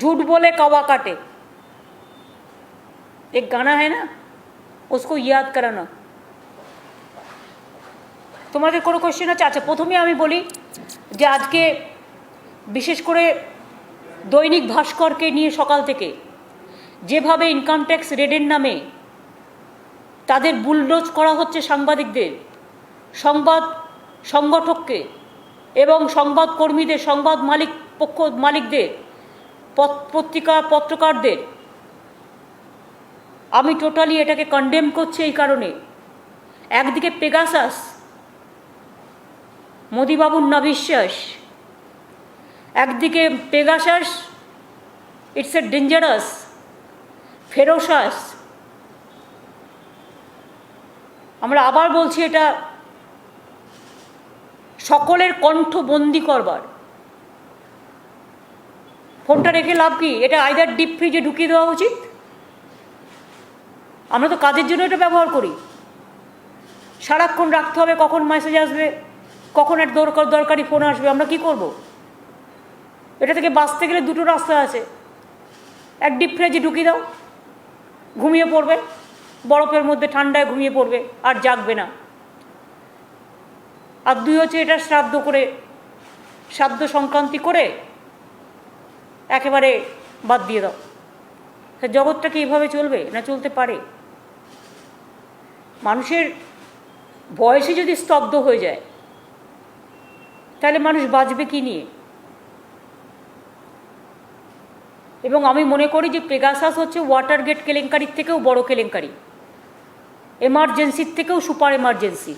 झूठ बोले कौवा काटे, एक गाना है ना, उसको याद कराना। তোমাদের কোনো কোশ্চেন আছে? আচ্ছা, প্রথমে আমি বলি যে আজকে বিশেষ করে দৈনিক ভাস্করকে নিয়ে সকাল থেকে যেভাবে ইনকাম ট্যাক্স রেডের নামে তাদের বুলডোজ করা হচ্ছে সাংবাদিকদের, সংবাদ সংগঠককে এবং সংবাদকর্মীদের, সংবাদ মালিকদের, পত্রকারদের, আমি টোটালি এটাকে কন্ডেম করছি। এই কারণে একদিকে পেগাসাস, মোদিবাবুর না বিশ্বাস, একদিকে Pegasus it's a dangerous, ferocious. আমরা আবার বলছি, এটা সকলের কণ্ঠ বন্দি করবার। ফোনটা রেখে লাভ কি? এটা আইদার ডিপ ফ্রিজে ঢুকিয়ে দেওয়া উচিত। আমরা তো কাজের জন্য এটা ব্যবহার করি, সারাক্ষণ রাখতে হবে, কখন মেসেজ আসবে, কখন এক দরকারি ফোন আসবে, আমরা কি করব? এটা থেকে বাঁচতে গেলে দুটো রাস্তা আছে, এক ডিপ ফ্রিজে ঢুকিয়ে দাও, ঘুমিয়ে পড়বে, বরফের মধ্যে ঠান্ডায় ঘুমিয়ে পড়বে, আর জাগবে না। আর দুই হচ্ছে এটা শ্রাদ্ধ সংক্রান্তি করে একেবারে বাদ দিয়ে দাও। জগৎটা কি এভাবে চলবে? না চলতে পারে? মানুষের বয়সে যদি স্তব্ধ হয়ে যায়, তাহলে মানুষ বাঁচবে কি নিয়ে? এবং আমি মনে করি যে পেগাসাস হচ্ছে ওয়াটারগেট কেলেঙ্কারির থেকেও বড় কেলেঙ্কারি, এমার্জেন্সির থেকেও সুপার এমার্জেন্সি।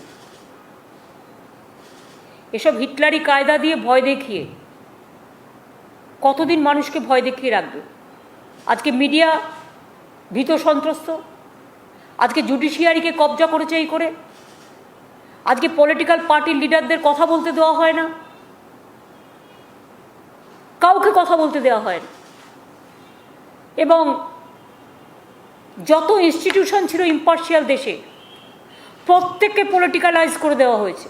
এসব হিটলারি কায়দা দিয়ে ভয় দেখিয়ে কতদিন মানুষকে ভয় দেখিয়ে রাখবে? আজকে মিডিয়া ভীত সন্ত্রস্ত, আজকে জুডিশিয়ারিকে কবজা করেছে এই করে, আজকে পলিটিক্যাল পার্টির লিডারদের কথা বলতে দেওয়া হয় না, কাউকে কথা বলতে দেওয়া হয় না। এবং যত ইনস্টিটিউশন ছিল ইম্পার্শিয়াল দেশে, প্রত্যেককে পলিটিক্যালাইজ করে দেওয়া হয়েছে,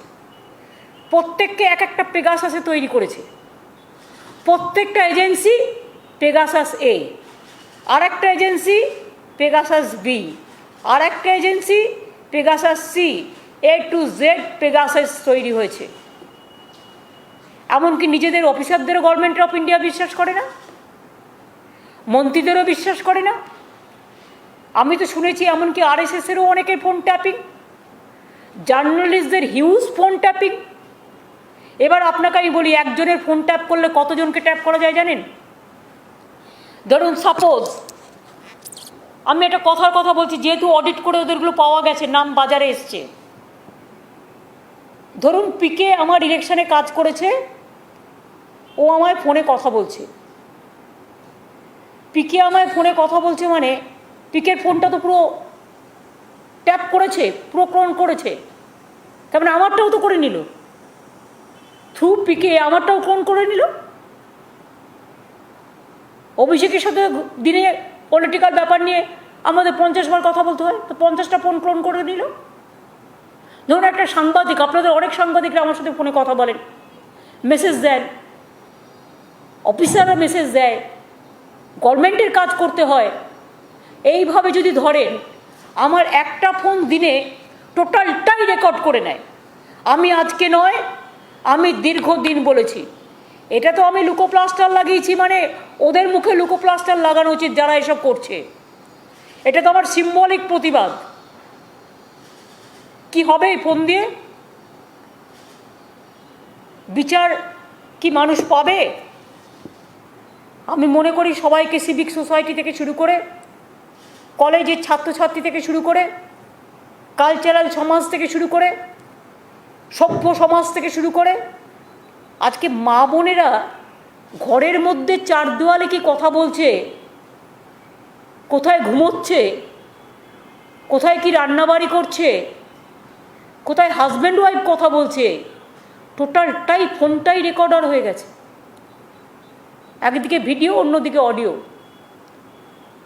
প্রত্যেককে এক একটা পেগাসাসে তৈরি করেছে। প্রত্যেকটা এজেন্সি পেগাসাস এ, আর একটা এজেন্সি পেগাসাস বি, আর একটা agency Pegasus C, A to Z Pegasus তৈরি হয়েছে। এমনকি নিজেদের অফিসারদেরও গভর্নমেন্ট অফ ইন্ডিয়া বিশ্বাস করে না, মন্ত্রীদেরও বিশ্বাস করে না। আমি তো শুনেছি এমনকি আরএসএসেরও অনেকের ফোন ট্যাপিং, জার্নালিস্টদের হিউজ ফোন ট্যাপিং। এবার আপনাকে আমি বলি, একজনের ফোন ট্যাপ করলে কতজনকে ট্যাপ করা যায় জানেন? ধরুন সাপোজ, আমি একটা কথার কথা বলছি, যেহেতু অডিট করে ওদেরগুলো পাওয়া গেছে, নাম বাজারে এসছে। ধরুন পিকে আমার ইলেকশনে কাজ করেছে, ও আমায় ফোনে কথা বলছে। পিকে আমায় ফোনে কথা বলছে মানে পিকের ফোনটা তো পুরো ট্যাপ করেছে, পুরো ক্লোন করেছে, তার মানে আমারটাও তো করে নিল, থ্রু পিকে আমারটাও ক্লোন করে নিল। অভিষেকের সাথে দিনে পলিটিক্যাল ব্যাপার নিয়ে আমাদের 50 বার কথা বলতে হয়, তো 50টা ফোন ক্লোন করে নিল। ধরুন একটা সাংবাদিক, আপনাদের অনেক সাংবাদিকরা আমার সাথে ফোনে কথা বলেন, মেসেজ দেন, অফিসাররা মেসেজ দেয়, গভর্নমেন্টের কাজ করতে হয়। এইভাবে যদি ধরেন, আমার একটা ফোন দিনে টোটালটাই রেকর্ড করে নেয়। আমি আজকে নয়, আমি দীর্ঘদিন বলেছি। এটা তো আমি লুকোপ্লাস্টার লাগিয়েছি, মানে ওদের মুখে লুকোপ্লাস্টার লাগানো উচিত যারা এসব করছে। এটা তো আমার সিম্বলিক প্রতিবাদ। কি হবে এই ফোন দিয়ে? বিচার কি মানুষ পাবে? আমি মনে করি সবাইকে, সিভিক সোসাইটি থেকে শুরু করে, কলেজের ছাত্রছাত্রী থেকে শুরু করে, কালচারাল সমাজ থেকে শুরু করে, সভ্য সমাজ থেকে শুরু করে, আজকে মা বোনেরা ঘরের মধ্যে চার দেওয়ালে কি কথা বলছে, কোথায় ঘুমোচ্ছে, কোথায় কি রান্নাবাড়ি করছে, কোথায় হাজব্যান্ড ওয়াইফ কথা বলছে, টোটালটাই ফোনটাই রেকর্ডার হয়ে গেছে। একদিকে ভিডিও, অন্যদিকে অডিও।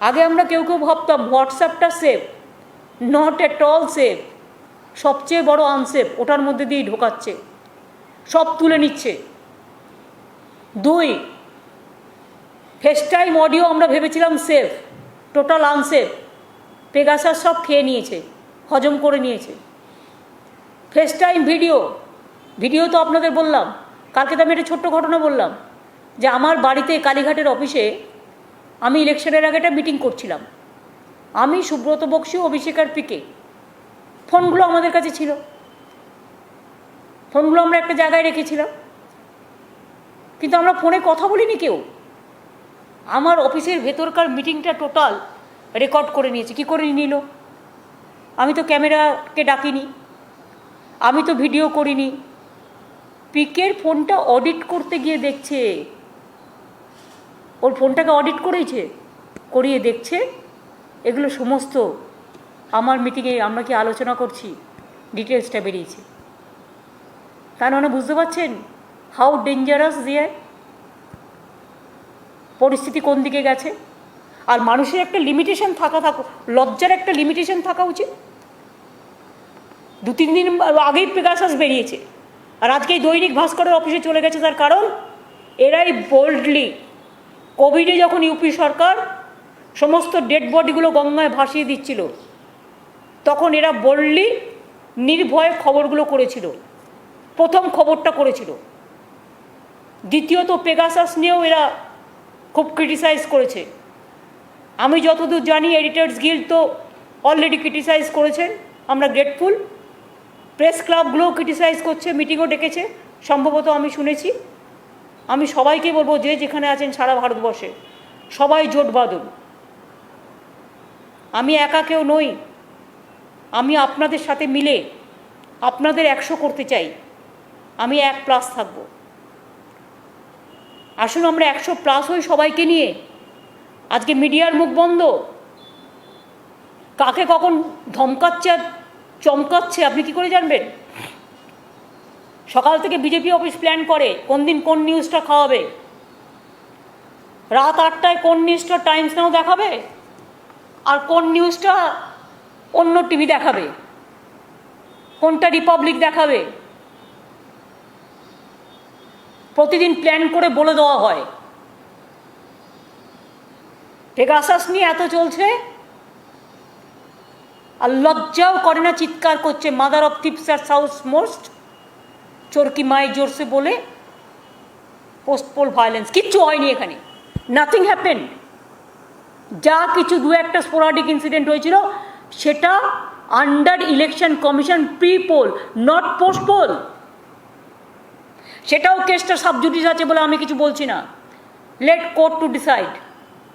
আগে আমরা কেউ কেউ ভাবতাম হোয়াটসঅ্যাপটা safe, not at all safe, সবচেয়ে বড় আনসেফ, ওটার মধ্যে দিয়েই ঢোকাচ্ছে, সব তুলে নিচ্ছে। দুই, ফেস টাইম অডিও আমরা ভেবেছিলাম সেফ, টোটাল আনসেফ। পেগাসাস সব খেয়ে নিয়েছে, হজম করে নিয়েছে। ফেস টাইম ভিডিও তো আপনাদের বললাম, কালকে তো আমি একটা ছোট্ট ঘটনা বললাম যে আমার বাড়িতে কালীঘাটের অফিসে আমি ইলেকশনের আগে একটা মিটিং করছিলাম, আমি সুব্রত বক্সি, অভিষেক আর পিকে। ফোনগুলো আমাদের কাছে ছিল, ফোনগুলো আমরা একটা জায়গায় রেখেছিলাম, কিন্তু আমরা ফোনে কথা বলিনি কেউ। আমার অফিসের ভেতরকার মিটিংটা টোটাল রেকর্ড করে নিয়েছে। কী করে নিল? আমি তো ক্যামেরাকে ডাকিনি, আমি তো ভিডিও করিনি। পিকের ফোনটা অডিট করতে গিয়ে দেখছে, ওর ফোনটাকে অডিট করিয়ে দেখছে এগুলো সমস্ত আমার মিটিংয়ে আমরা কি আলোচনা করছি ডিটেলসটা বেরিয়েছে। তার মানে বুঝতে পারছেন হাউ ডেঞ্জারাস দিয়ে পরিস্থিতি কোন দিকে গেছে। আর মানুষের একটা লিমিটেশন লজ্জার একটা লিমিটেশন থাকা উচিত। 2-3 দিন আগেই পেগাসাস বেরিয়েছে, আর আজকেই দৈনিক ভাস্করের অফিসে চলে গেছে। তার কারণ এরাই বোল্ডলি কোভিডে যখন ইউপি সরকার সমস্ত ডেড বডিগুলো গঙ্গায় ভাসিয়ে দিচ্ছিল, তখন এরা বোল্ডলি নির্ভয়ে খবরগুলো করেছিল। প্রথম খবরটা করেছিল। দ্বিতীয়ত পেগাসাস নিয়েও এরা খুব ক্রিটিসাইজ করেছে। আমি যতদূর জানি এডিটার্স গিল্ড তো অলরেডি ক্রিটিসাইজ করেছেন, আমরা গ্রেটফুল। প্রেস ক্লাবগুলোও ক্রিটিসাইজ করছে, মিটিংও ডেকেছে সম্ভবত, আমি শুনেছি। আমি সবাইকে বলবো যে যেখানে আছেন সারা ভারতবর্ষে সবাই জোট বাঁধুন। আমি একা কেউ নই, আমি আপনাদের সাথে মিলে আপনাদের 100 করতে চাই। আমি 1+ থাকব। আসুন আমরা 100+ হই সবাইকে নিয়ে। আজকে মিডিয়ার মুখ বন্ধ, কাকে কখন ধমকাচ্ছে আর চমকাচ্ছে আপনি কি করে জানবেন? সকাল থেকে বিজেপি অফিস প্ল্যান করে কোন দিন কোন নিউজটা খাওয়াবে। রাত 8টায় কোন নিউজটা টাইমস নাও দেখাবে আর কোন নিউজটা অন্য টিভি দেখাবে, কোনটা রিপাবলিক দেখাবে, প্রতিদিন প্ল্যান করে বলে দেওয়া হয়। পেগাসাস নিয়ে এত চলছে আর লজ্জাও করে না, চিৎকার করছে মাদার অফ থিপস আর সাউথ মোস্ট, চোরকি মাই জোরসে বলে পোস্টপোল ভায়োলেন্স। কিচ্ছু হয়নি এখানে, নাথিং হ্যাপেন। যা কিছু 2-1টা স্পোরাডিক ইনসিডেন্ট হয়েছিল সেটা under election commission pre poll, not post poll. সেটাও কেসটা সাবজুডিস আছে বলে আমি কিছু বলছি না, লেট কোর্ট টু ডিসাইড।